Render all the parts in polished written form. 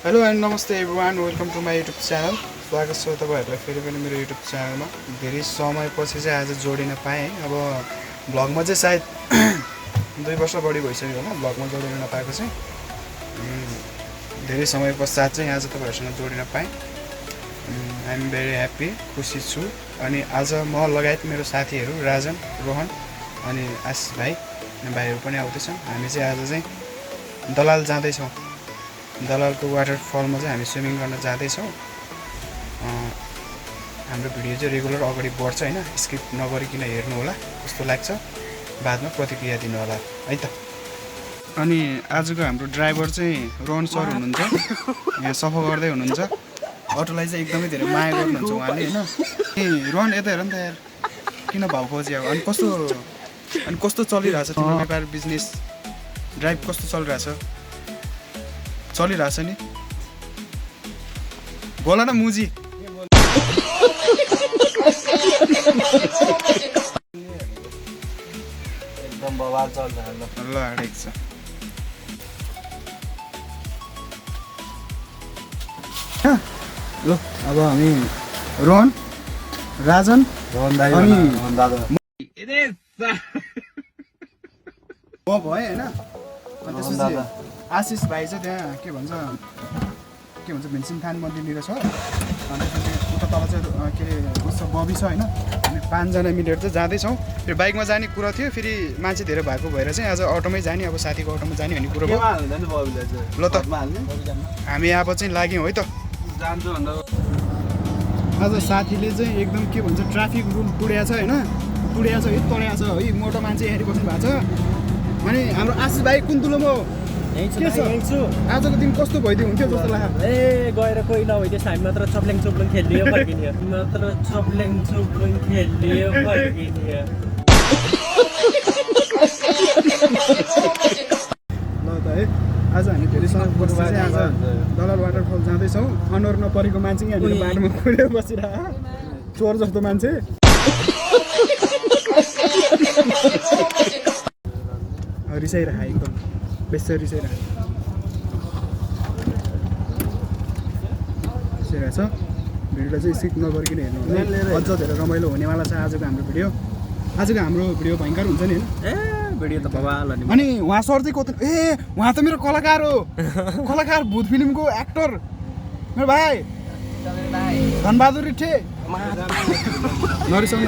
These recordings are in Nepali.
हेलो एन्ड नमस्ते everyone, welcome to my YouTube channel. स्वागत छ तपाईँहरूलाई फेरि पनि मेरो युट्युब च्यानलमा। धेरै समयपछि चाहिँ आज जोडिन पाएँ। अब भ्लगमा चाहिँ सायद 2 वर्ष बढी भइसक्यो होला भ्लगमा जोडिन नपाएको चाहिँ। धेरै समय पश्चात चाहिँ आज तपाईँहरूसँग जोडिन पाएँ। आइ एम भेरी ह्याप्पी, खुसी छु। अनि आज म लगायत मेरो साथीहरू राजन, रोहन अनि आशिष भाइहरू पनि आउँदैछन्। हामी चाहिँ आज चाहिँ दलाल जाँदैछौँ। दलालको वाटरफलमा चाहिँ हामी स्विमिङ गर्न जाँदैछौँ। हाम्रो भिडियो चाहिँ रेगुलर अगाडि बढ्छ होइन, स्किप नगरिकन हेर्नु होला, कस्तो लाग्छ बादमा प्रतिक्रिया दिनु होला है त। अनि आजको हाम्रो ड्राइभर चाहिँ रोहन सर हुनुहुन्छ, यहाँ सफा गर्दै हुनुहुन्छ। अटोलाई चाहिँ एकदमै धेरै माया गर्नुहुन्छ उहाँले होइन। ए रोहन यता हेर नि त यार, किन भाउ खोज्यो अब। अनि कस्तो चलिरहेछ तिम्रो व्यापार बिजनेस ड्राइभ कस्तो चलिरहेछ नि? बोला न मुजी। एकदम बवाल चल्छ ल ठिक छ। ल अब हामी रोहन, राजन अनि म भएँ होइन। अनि त्यसपछि आशिष भाइ चाहिँ त्यहाँ के भन्छ भिन्सिङ थान मन्दिरनिर छ। अनि त्यसपछि उता तल चाहिँ के अरे उसको बबी छ होइन। हामी 5 जना मिलेर चाहिँ जाँदैछौँ। फेरि बाइकमा जाने कुरा थियो, फेरि मान्छे धेरै भएको भएर चाहिँ आज अटोमै जाने, अब साथीको अटोमा जाने भन्ने कुरो भयो। ल त हामी अब चाहिँ लाग्यौँ है त। आज साथीले चाहिँ एकदम के भन्छ ट्राफिक रुल तुडेको छ होइन, तुडेको छ है, तडेको छ है। मोटो मान्छे यहाँ बस्नु भएको छ। अनि हाम्रो आशिष भाइ कुन्तुलो म के छ आजको दिन कस्तो भइदियो हुन्थ्यो जस्तो लाग्यो? गएर कोही नभइदियो हामी मात्र चप्लेङ खेलियो फर्किने मात्र चप्लेङ खेलियो फर्किने। ल त है, आज हामी धेरै समय बस्छ चाहिँ आज दलाल वाटरफल जाँदैछौँ। अनुहार नपरेको मान्छे हामीले बाटोमा कुरेर बसिरह, चोर जस्तो मान्छे। रिसाइरह एकदम बेसी रिसाइरहेछ। भिडियोलाई चाहिँ स्किप नगरिकन हेर्नु होला, अझ धेरै रमाइलो हुनेवाला छ आजको हाम्रो भिडियो। भयङ्कर हुन्छ नि होइन भिडियो त बवाल। अनि उहाँ सर चाहिँ कति उहाँ त मेरो कलाकार हो, कलाकार भूत फिल्मको एक्टर मेरो भाइ धनबहादुर रिठे। नरिसाउनु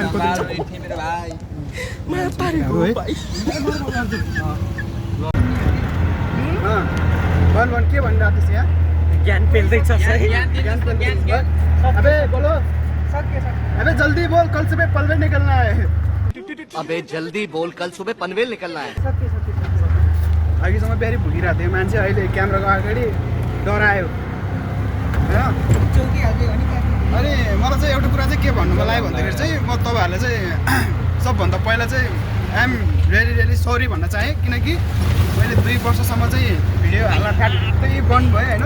भन के भनिरहेको थिएँ यहाँ? ज्ञान पेल्दैछ। अबे बोलो, अबे जल्दी बोल, कल सुबह पनवेल निकलना है। अबे जल्दी बोल, कल सुबह पनवेल निकलना है। अघिसम्म बिहारी भुलिरहेको थियो मान्छे, अहिले क्यामेराको अगाडि डरायो होइन। अनि मलाई चाहिँ एउटा कुरा चाहिँ के भन्नु लाग्यो भन्दाखेरि चाहिँ म तपाईँहरूलाई चाहिँ सबभन्दा पहिला चाहिँ आइएम रियली सरी भन्न चाहेँ। किनकि मैले 2 वर्षसम्म चाहिँ भिडियो हाल्न ठ्याक्कै बन्द भयो होइन।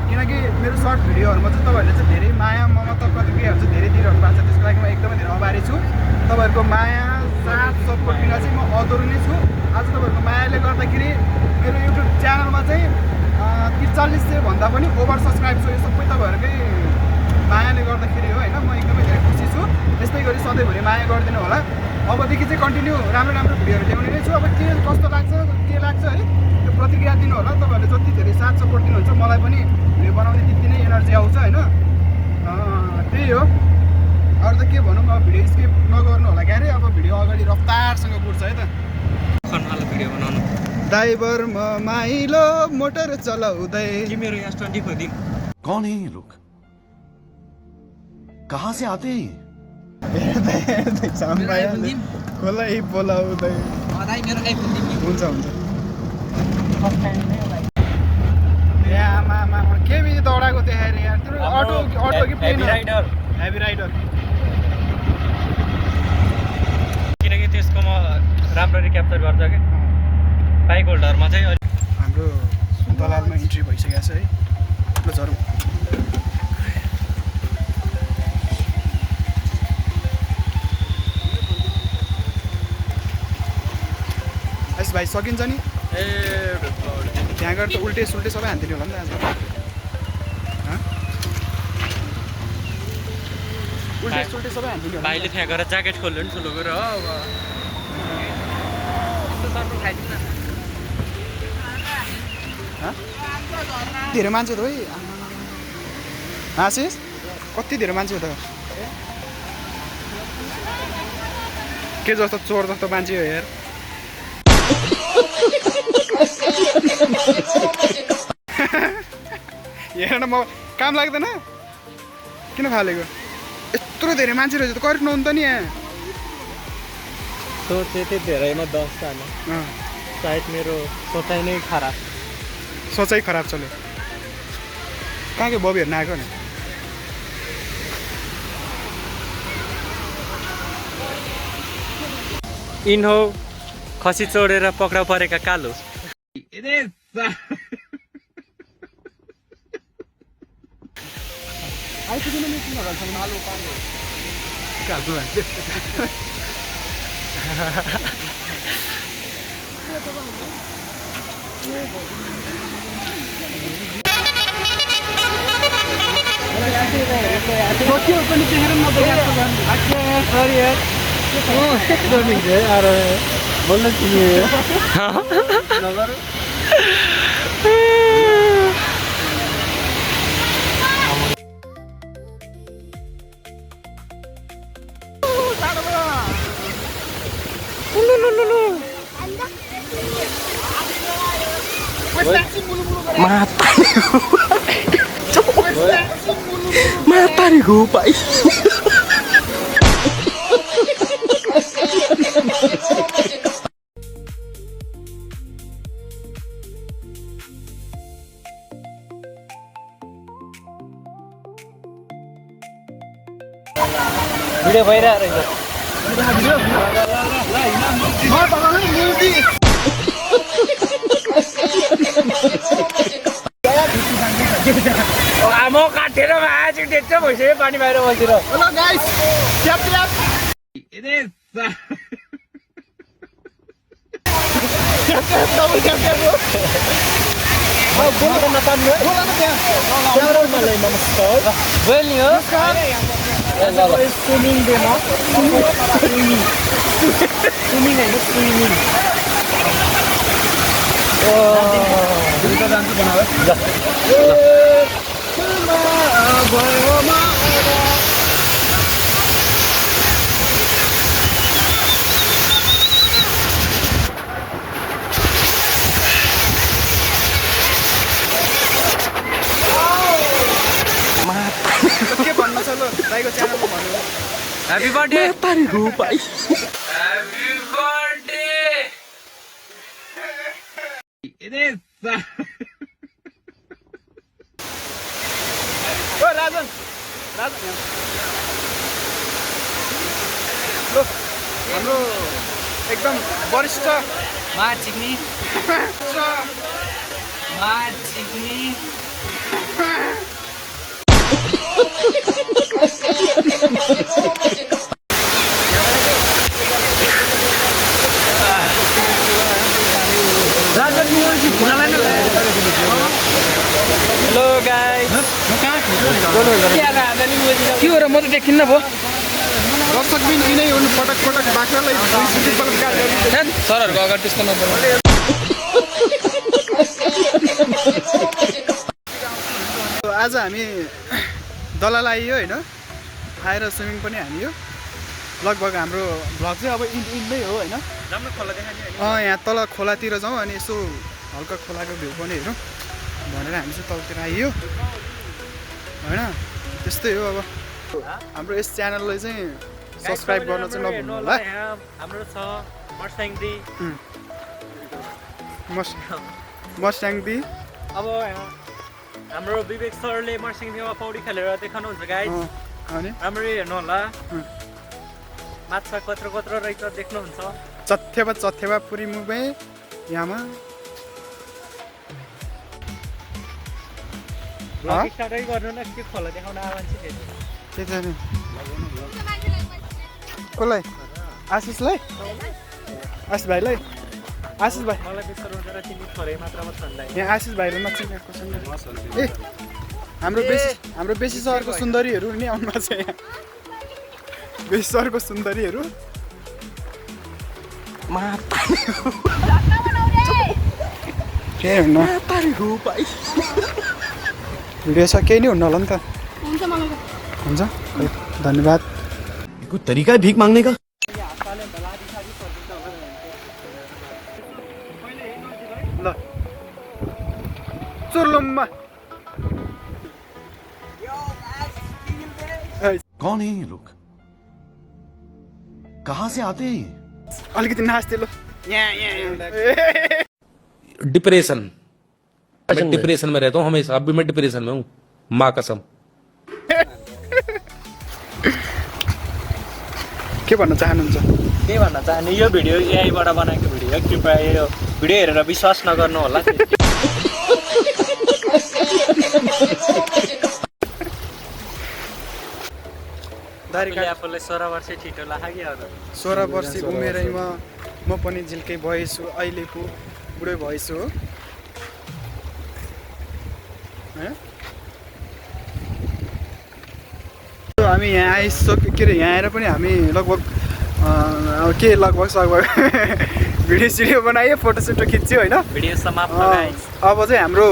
किनकि मेरो सर्ट भिडियोहरूमा चाहिँ तपाईँहरूले चाहिँ धेरै माया ममता प्रतिक्रियाहरू चाहिँ धेरै दिइरहनु भएको छ। त्यसको लागि म एकदमै धेरै आभारी छु। तपाईँहरूको माया साथ सपोर्ट बिना चाहिँ म अधुरो छु। आज तपाईँहरूको मायाले गर्दाखेरि मेरो युट्युब च्यानलमा चाहिँ 4300 भन्दा पनि ओभर सब्सक्राइब छ। यो सबै तपाईँहरूकै मायाले गर्दाखेरि हो होइन। म एकदमै धेरै खुसी छु। यस्तै गरी सधैँभरि माया गरिदिनु होला। अबदेखि चाहिँ कन्टिन्यू राम्रो भिडियोहरू ल्याउने नै छु। अब के कस्तो लाग्छ के लाग्छ है त्यो प्रतिक्रिया दिनु होला। तपाईँहरूले जति धेरै साथ सपोर्ट दिनुहुन्छ मलाई पनि भिडियो बनाउने त्यति नै एनर्जी आउँछ होइन। त्यही हो, अरू त के भनौँ। अब भिडियो स्किप नगर्नु होला क्यारे। अब भिडियो अगाडि रफ्तारसँग कुर्छ है त। भिडियो बनाउनु ड्राइभर म माइलो मोटर चलाउँदै। मेरो S20 खोइदिउँ। कौन है ये लोग, कहाँ से आते हैं? खोलै बोलाउँदै हुन्छ आमा के बिजी दौडाएको देखाएर यार। त्यो अटो कि प्लेन? Heavy rider. किनकि त्यसको म राम्ररी क्याप्चर गर्छ कि बाइक होल्डरमा चाहिँ। हाम्रो दलालमा इन्ट्री भइसकेको छ है। ल झरौँ। भाइ सकिन्छ नि? त्यहाँ गएर त उल्टे सुल्टे सबै हान्थ्यो होला नि त आज। उल्टे सुल्टे सबै हान्दियो भाइले त्यहाँ गएर ज्याकेट खोल्नु नि ठुलो कुरो हो अब धेरै मान्छे त है आशिष कति धेरै मान्छे हो त के जस्तो चोर जस्तो मान्छे हो यार हेर न म काम लाग्दैन किन फालेको यत्रो धेरै मान्छे रहेछ त करेक्ट नहुनु त नि यहाँ सोचे थिएँ धेरैमा 10 जना सायद मेरो सोचाइ नै खराब सोचाइ खराब चल्यो कहाँ के बबी हेर्न आएको नि इन हो खसी चोडेर पक्राउ परेका कालो बोल्न तिमी Matariku, Pak. Video viral रहेछ आमो काटेर माछ टेच्छ भइसक्यो पानी बाहिर बसेर हेलो गाइस ट्याप ट्याप के भन्न छ ल दाइको च्यानलमा भन्नु happy birthday Matariku, Pak. Happy birthday ओ राजन राजन ल हाम्रो एकदम वरिष्ठ माचिनी माचिनी हेलो गाइस के हो र म त देखिन्न भयो दर्शक बिन यिनै हुनु पटक पटक बाख्रालाई सरहरूको अगाडि त्यस्तो नबोल्नु आज हामी दलाल आइयो होइन आएर स्विमिङ पनि हानियो लगभग हाम्रो भ्लग चाहिँ अब इन्डै हो होइन राम्रो खोला देखाउने यहाँ तल खोलातिर जाउँ अनि यसो हल्का खोलाको भ्यू पनि हेरौँ भनेर हामी चाहिँ तलतिर आइयो होइन त्यस्तै हो अब हाम्रो यस च्यानललाई चाहिँ सब्सक्राइब गर्न चाहिँ नभुल्नु होला हाम्रो छ मर्स्याङदी मर्स्याङदी अब हाम्रो विवेक सरले मर्स्याङदीमा पौडी खेलेर देखाउनुहुन्छ गाइस अनि राम्ररी हेर्नु होला माछा कत्रो कत्रो रहेछ देख्नुहुन्छ चथ्यवा पुरी मुभे यहाँमा ब्लग स्टार्टै गर्नु न के खोला देखाउन आएको मान्छे के छ नि कसलाई आशिषलाई आशिष भाइलाई आशिष भाइ मलाई विश्व रोजेर तिमी थोरै मात्रामा छन्दै यहाँ आशिष भाइले नचिनेको छ ए हाम्रो बेसी सहरको सुन्दरीहरू नि आउनु भएको छ यहाँ बेसरको सुन्दरीहरू भिडियो छ केही नै हुन्न होला नि त हुन्छ धन्यवाद कोई तरीका है भीख मांगने का ल चुर्लुममा कौन है ये लोग कहाँ से आते हैं अलिकति नाच्थे ल डिप्रेशन मैं डिप्रेशन में रहता हूँ हमेशा अब भी मैं डिप्रेशन में हूँ माँ कसम के भन्न चाहनुहुन्छ के भन्न चाहने यो भिडियो एआईबाट बनाएको भिडियो कृपया यो भिडियो हेरेर विश्वास नगर्नु होला आफूलाई 16 वर्ष छिटो लाग्यो 16 वर्ष उमेरैमा म पनि झिल्कै भएछु अहिलेको बुढो भएछु हो हामी यहाँ आइसक्यो के अरे यहाँ आएर पनि हामी लगभग के लगभग भिडियो सिडियो बनायो फोटोसोटो खिच्यो होइन भिडियो समाप्त गाइस अब चाहिँ हाम्रो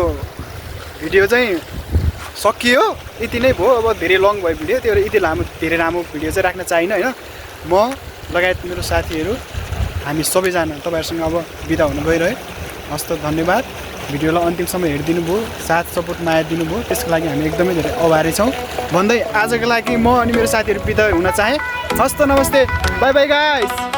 भिडियो चाहिँ सकियो यति नै भयो अब धेरै लङ भयो भिडियो त्यो यति धेरै लामो भिडियो चाहिँ राख्न चाहिएन होइन म लगायत मेरो साथीहरू हामी सबैजना तपाईँहरूसँग अब बिदा हुन गइरह्यो हस्त धन्यवाद भिडियोलाई अन्तिमसम्म हेरिदिनु भयो साथ सपोर्ट माया दिनुभयो त्यसको लागि हामी एकदमै धेरै आभारी छौँ भन्दै आजको लागि म अनि मेरो साथीहरू बिदा हुन चाहे हस्त नमस्ते बाई बाई गाइस